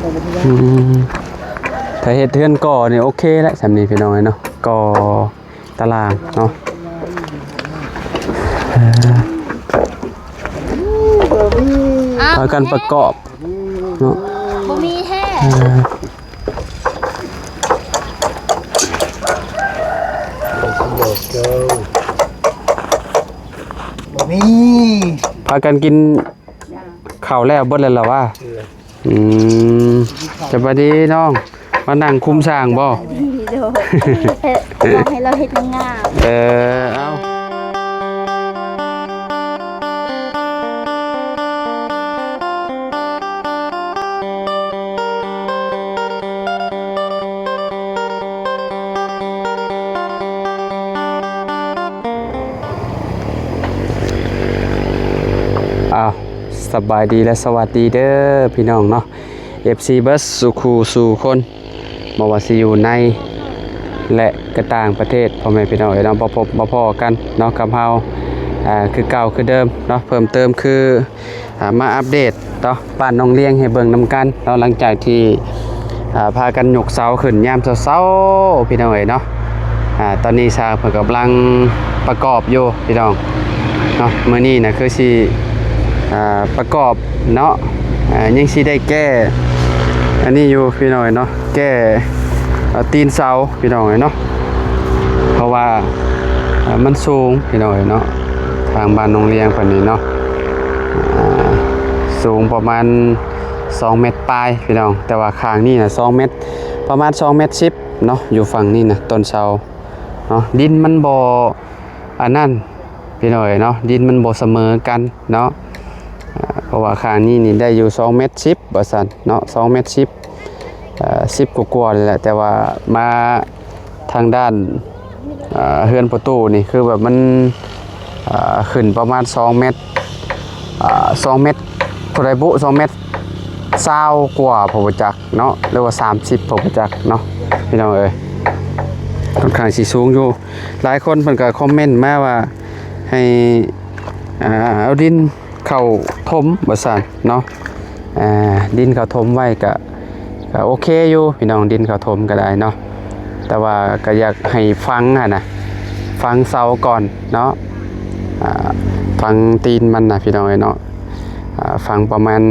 ถ้าเฮ็ดเทือนก่อนี่โอเคแล้วสำนี้พี่น้องเนาะก่อตารางเนาะพากันประกอบเนาะบ่มีแท้บ่มีพากันกินข้าวแล้วเบิดแล้วเหรอวะสวัสดีน้องมานั่งคุมสร้างบ่โดยบอกให้เราเฮ็ดงามเอาสบายดีและสวัสดีเด้อพี่น้องเนาะ FC เบิร์สสุขูสู่คนมาว่าสิอยู่ในและกระต่างประเทศพ่อแม่พี่น้องเราพบมาพอกันเนาะกับเฮาคือเก่าคือเดิมเนาะเพิ่มเติมคือมาอัปเดตเนาะบ้านน้องเลี้ยงให้เบิ่งนำกันเนาะหลังจากที่พากันยกเสาขึ้นยามเช้าๆพี่น้องเนาะตอนนี้ชาเพิ่นกำลังประกอบอยู่พี่น้องเนาะมื้อนี้นะคือสิประกอบเนาะยังสิได้แก้อันนี้อยู่พี่น้อยเนาะแก้ตีนเสาพี่น้อยเนาะเพราะว่ามันสูงพี่น้อยเนาะทางบ้านน้องเลี้ยงฝั่งนี้เนาะสูงประมาณ2เมตรปลายพี่น้องแต่ว่าข้างนี่นะ2เมตรประมาณ2เมตร10เนาะอยู่ฝั่งนี้นะต้นเสาเนาะดินมันบ่อันนั้นพี่น้อยเนาะดินมันบ่เสมอกันเนาะเพราะว่าข้างนี้นี่ได้อยู่2เมตร10บ่ซั่นเนาะ2เมตร10กว่าๆเลยแหละแต่ว่ามาทางด้านเฮือนประตูนี่คือแบบมันขึ้นประมาณ2เมตร2เมตรเท่าไหร่บุ2เมตร20กว่าพอบ่จักเนาะหรือว่า30พอบ่จักเนาะพี่น้องเอ้ยค่อนข้างสิสูงอยู่หลายคนเพิ่นก็คอมเมนต์มาว่าให้เอาดินเข้าถมบ่ซั่นเนาะดินเข้าถมไว้ก็โอเคอยู่พี่น้องดินเข้าถมก็ได้เนาะแต่ว่าก็อยากให้ฟังนะฟังเสาก่อนเนาะฟังตีนมันนะพี่น้องเนาะฟังประมาณ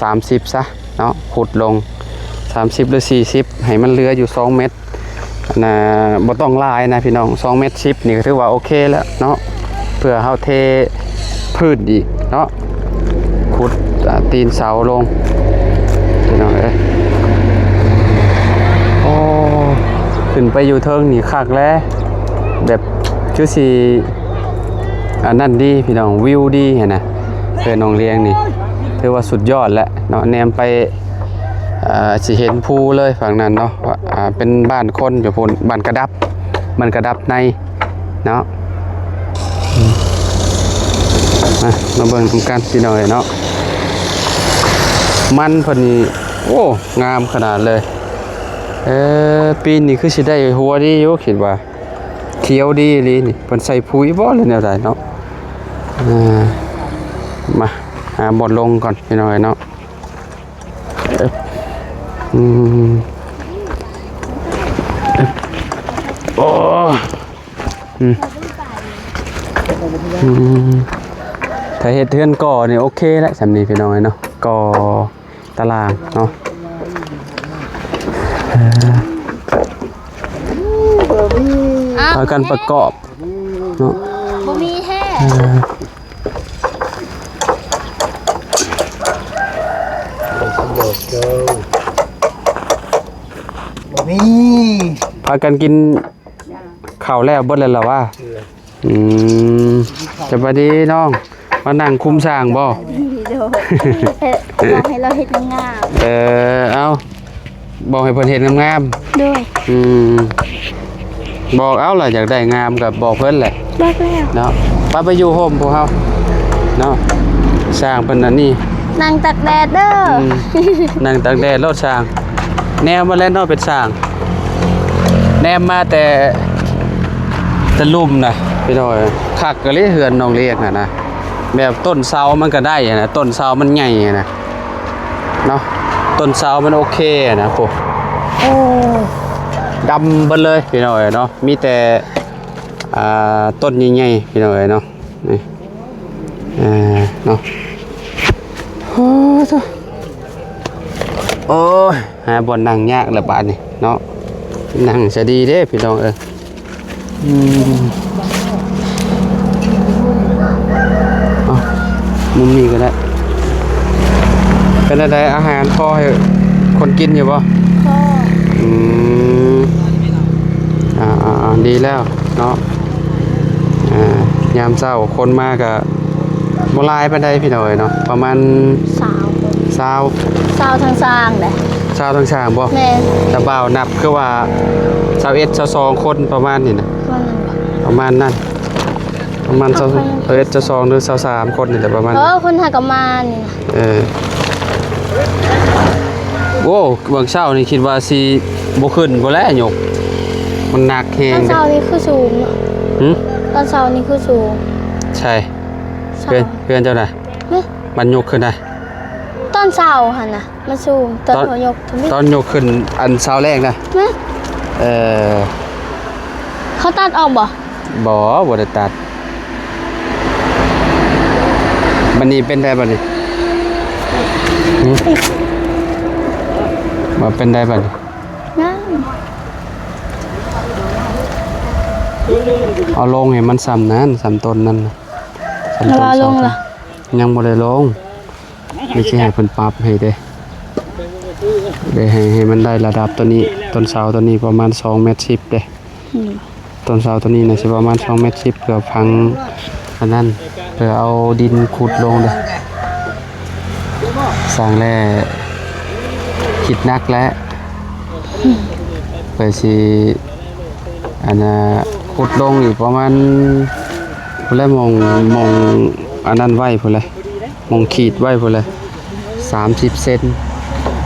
30ซะเนาะขุดลง30หรือ40ให้มันเหลืออยู่2เมตรนะบ่ต้องหลายนะพี่น้อง2เมตร10นี่ก็ถือว่าโอเคแล้วเนาะเพื่อเฮาเทพื้นอีกเนาะขุดตีนเสาลงพี่น้องเอ้ยโอ้ขึ้นไปอยู่เทิงนี่คักแล้วแบบชื่อสิอันนั้นดีพี่น้องวิวดีเห็นนะเพื่อนน้องเลี้ยงนี่ถือว่าสุดยอดแล้วเนาะแนมไปสิเห็นภูเลยฝั่งนั้นเนาะเป็นบ้านคนอยู่พุ่นบ้านกระดับมันกระดับในเนาะมาเบิ่งทำการพี่น้อยเนาะมันพอดีโอ้งามขนาดเลยปีนี้คือสิได้หัวดีอยู่คิดว่าเขียวดีเลยนี่เพิ่นใส่ปุ๋ยบ่หรือแนวใดเนาะมาหาบอลลงก่อนพี่น้อยเนาะโอ้ถ้าเฮ็ดเทือนก่อนี่โอเคแล้วสำนี้พี่น้องเนาะก่อตารางเนาะพากันประกอบเนาะบ่มีแท้บ่มีพากันกินข้าวแล้วเบิดแล้วเหรอวะสวัสดีน้องมานั่งคุมสร้างบ่โดยบอกให้เราเฮ็ดงามเอาบอกให้เพิ่นเฮ็ดงามๆโดยบอกเอาล่ะอยากได้งามกับบอกเพิ่นแหละบอกแล้วเนาะไปอยู่โฮมพวกเฮาเนาะสร้างเพิ่นอันนี้นั่งตากแดดเด้อนั่งตากแดดรถสร้างแนวมาแล้วเนาะเป็นสร้างแนมมาแต่ลุ่มนะพี่น้อยคักก็เลยเฮือนน้องเรียกนะแบบต้นเสามันก็ได้นะต้นเสามันใหญ่นะเนาะ ต้นเสามันโอเคนะพวก โอ้ ดำเบิดเลยพี่น้อยเนาะมีแต่ต้นใหญ่ๆพี่น้อยเนาะนี่เนาะโอ้ยหาบ่อนนั่งยากละบาดนี่เนาะนั่งจะดีเด้พี่น้องมุมนี้ก็ได้เป็นอะไรอาหารพอให้คนกินอยู่ป่ะ พ่อ ดีแล้วเนาะยามเช้าคนมากกับโบราณไปได้พี่หน่อยเนาะประมาณ สาวคน เช้า สาวทางสร้างเลย เช้าทั้งช่างบ่ แม่ แต่บ่าวนับคือว่า21 22คนประมาณนี้นะ ว่านั่นบ่ ประมาณนั้นประมาณ21 22หรือ23คนนี่แหละประมาณ คนหากมานี่นะ โอ้เบื้องเช้านี่คิดว่าสิบ่ขึ้นบ่แล้วหยกมันหนักแฮ ตอง น เด้ เช้านี่คือสูงเนาะ หึ ตอนเช้านี่คือสูง ใช่ เช้า เพื่อนเจ้าน่ะ เนี่ย มันยกขึ้นได้ ตอนเช้าหั่นน่ะมันสูงตอนหัวยกทำไม ตอนยกขึ้นอันเช้าแรกนะ เนี่ย เขาตัดออกบ่ บ่ได้ตัดบัดนี้เป็นได้บัดนี้บ่เป็นได้บัดนี้ นะ เอาลงให้มันซ้ำนั้นซ้ำต้นนั้นน่ะซ้ำ แล้ว ต้น ว่าลง เสา ล่ะ ยังบ่ได้ลงไม่ใช่ให้เพิ่นปรับให้เด้ให้มันได้ระดับตัวนี้ต้นเสาตัวนี้ประมาณ2.10 เมตรเด้ต้นเสาตัวนี้น่ะสิประมาณ2.10 เมตรเพื่อพังอันนั้นเพื่อเอาดินขุดลงเด้สร้างแร่คิดนักแล้วเพื่อสิอันน่ะขุดลงอีกประมาณพุ่นแหละมองอันนั้นไว้พุ่นแหละมองขีดไว้พุ่นแหละ30 เซน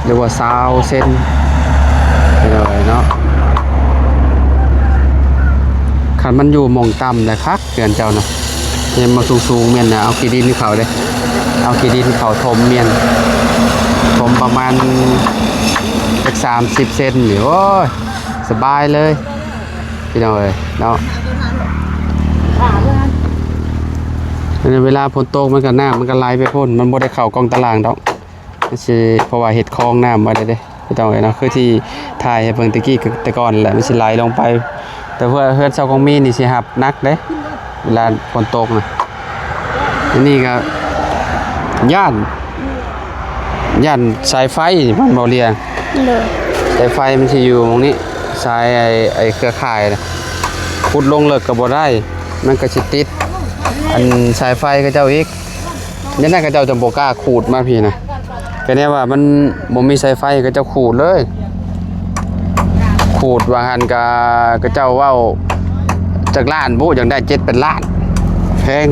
หรือว่า20 เซนไปเลยเนาะคันมันอยู่หม่องต่ำแต่คักเตือนเจ้านะเห็นมาสูงๆเมียนนะเอาขี้ดินเขาเด้เอาขี้ดินเขาถมเมียนถมประมาณสัก30 เซนนี่โอ้ยสบายเลยพี่น้องเอ้ยเนาะในเวลาฝนตกมันก็น้ำมันก็ไหลไปพ่นมันบ่ได้เข้ากองตารางดอกมันสิเพราะว่าเฮ็ดคลองน้ำมาได้เด้พี่น้องเอ้ยเนาะคือที่ถ่ายให้เบิ่งตะกี้แต่ก่อนแหละมันสิไหลลงไปแต่เพื่อเฮือนเจ้าของมีนี่สิหับนักเด้เวลาฝนตกนะอันนี้ก็ย่านสายไฟมันบ่เรียง เลย สายไฟมันสิอยู่ตรงนี้สายไอ้เครือข่ายนะขุดลงเลิกก็บ่ได้มันก็สิติดอันสายไฟก็เจ้าอีกนี่นั่นก็เจ้าจะบ่กล้าขูดมาพี่นะก็เนี่ยว่ามันบ่มีสายไฟก็เจ้าขูดเลยขูดว่าหันก็เจ้าเว้าจากล้านบุจังได้7เป็นล้านแพง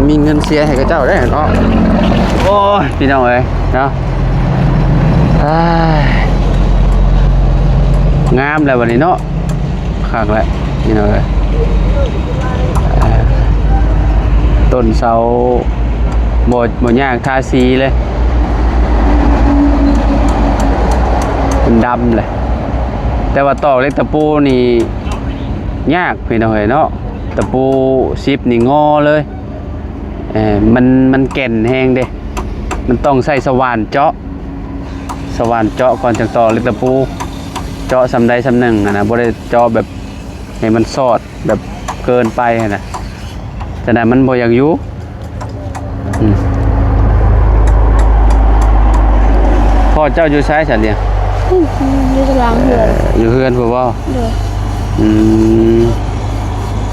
มีเงินเสียให้กับเจ้าได้เนาะโอ้ยพี่น้องเอ้ยเนาะงามแล้ววันนี้เนาะคักแล้วพี่น้องเอ้ยต้นเสาบ่ยากทาสีเลยเป็นดำเลยแต่ว่าตอกเล็กตะปูนี่ยากพี่น้องเอ้ยเนาะตะปู10นี่งอเลยมันแก่นแห้งเด้มันต้องใส่สว่านเจาะก่อนจังตอกเล็กตะปูเจาะสำใดสำหนึ่งนะบ่ได้เจาะแบบให้มันสอดแบบเกินไปนะแต่นั้นมันบ่อยากอยู่พ่อเจ้าอยู่ใช้ฉันเนี่ย อยู่ตารางเหือน อยู่เฮือนบ่บ่ เลย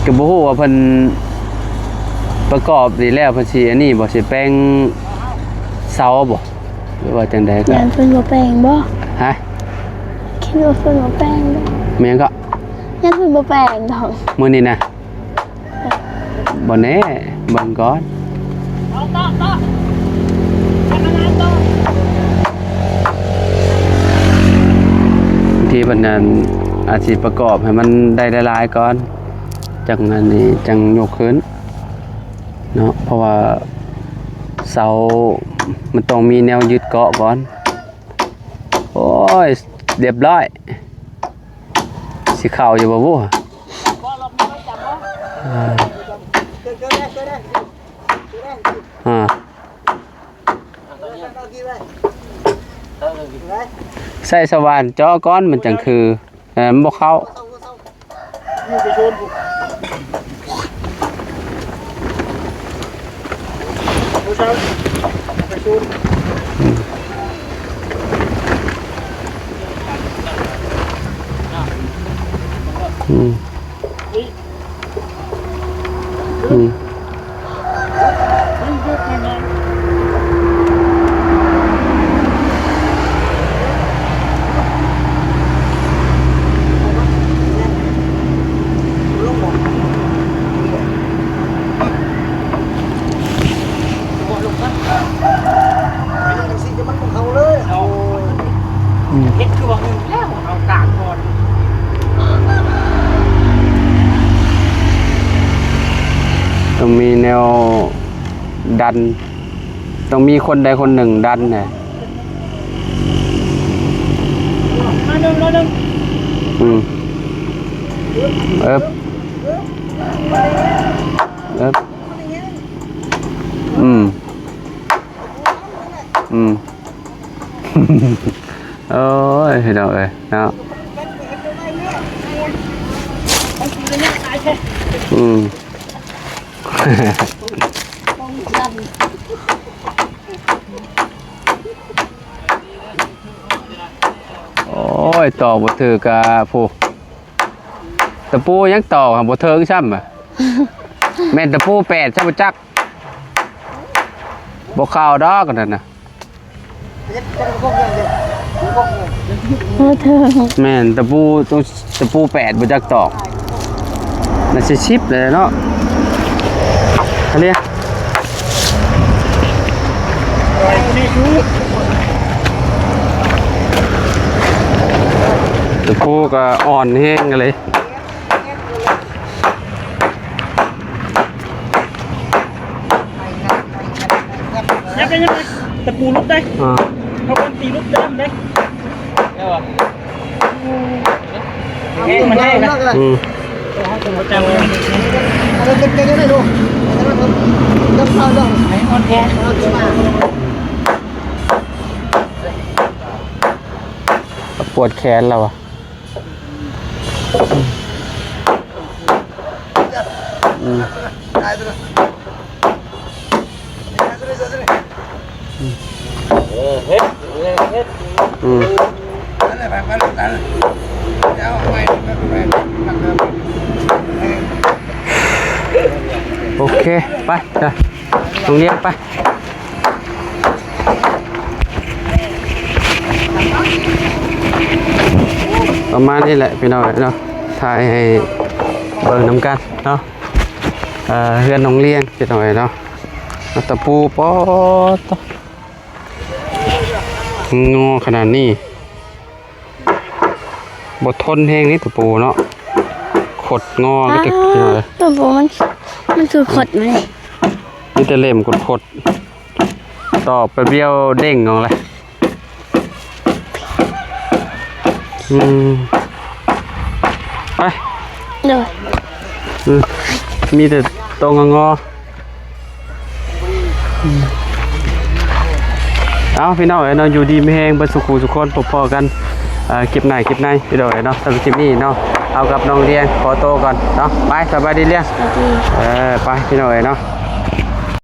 ก็บ่ฮู้ว่าเพิ่นประกอบดีแล้วเพิ่นสิอันนี้บ่สิแปลงเสาบ่หรือว่าจังได๋ก็ ยันเพิ่นบ่แปลงบ่ ฮะ คิดว่าเพิ่นบ่แปลงบ่ แม่นก็ ยันเพิ่นบ่แปลงดอก มื้อนี้นะบ่แน่เบิ่งก่อนบางทีเพิ่นนั่นอาจสิประกอบให้มันได้หลายๆก่อนจังนั้นนี่จังยกขึ้นเนาะเพราะว่าเสามันต้องมีแนวยึดเกาะก่อน ยเรียบร้อยสิเข้าอยู่บ่วู้อ่าใส่สว่านจ่อก้อนมันจังคือมันบ่เข้าเฮ็ดคือว่าเงินแล้วเอากลางก่อน ต้องมีแนวดันต้องมีคนใดคนหนึ่งดันเนี่ย มาหนึ่ง เอิบโอ้ยเนาะเอ้ยเนาะโอ้ยต่อบ่ถือกะผู้ตะปูยังต่อครับบ่เทิงซ้ำอ่ะแม่นตะปู8ซ้ำบ่จักบ่เข้าดอกกันนั่นน่ะ โอ้เธอ แม่นตะปูต้องตะปู8บ่จักตอกน่าสิ10เลยเนาะทะเลตะปูก็อ่อนแห้งกันเลยยังไงตะปูลุกได้เขาคนตีลุกเดิมได้มันได้นะจังเลยเราเก็บได้ดูต้องเอาดอกให้อ่อนแอปวดแขนเราอ่ะโอเคไปจ้ะตรงนี้ไปประมาณนี้แหละพี่น้องเนาะถ่ายให้เบิ่งน้ำกันเนาะเฮือนน้องเลี้ยงพี่น้องเนาะตะปูปอตงอขนาดนี้บดทนแห้งนี่ตะปูเนาะขดงอก็จะพี่น้องเลย ตัวโบมันคือขดไหม นี่จะเล่มขดต่อไปเบี้ยวเด้งออกเลยไป เดี๋ยว มีแต่ตรงงอเอาพี่น้องเนาะอยู่ดีไม่แห้งบรรสุขุสุขคนพอๆกันคลิปไหนพี่น้องเนาะสำหรับคลิปนี้เนาะเอากับน้องเรียนขอโตก่อนเนาะไปสบายดีเรียนไปพี่น้องเนาะ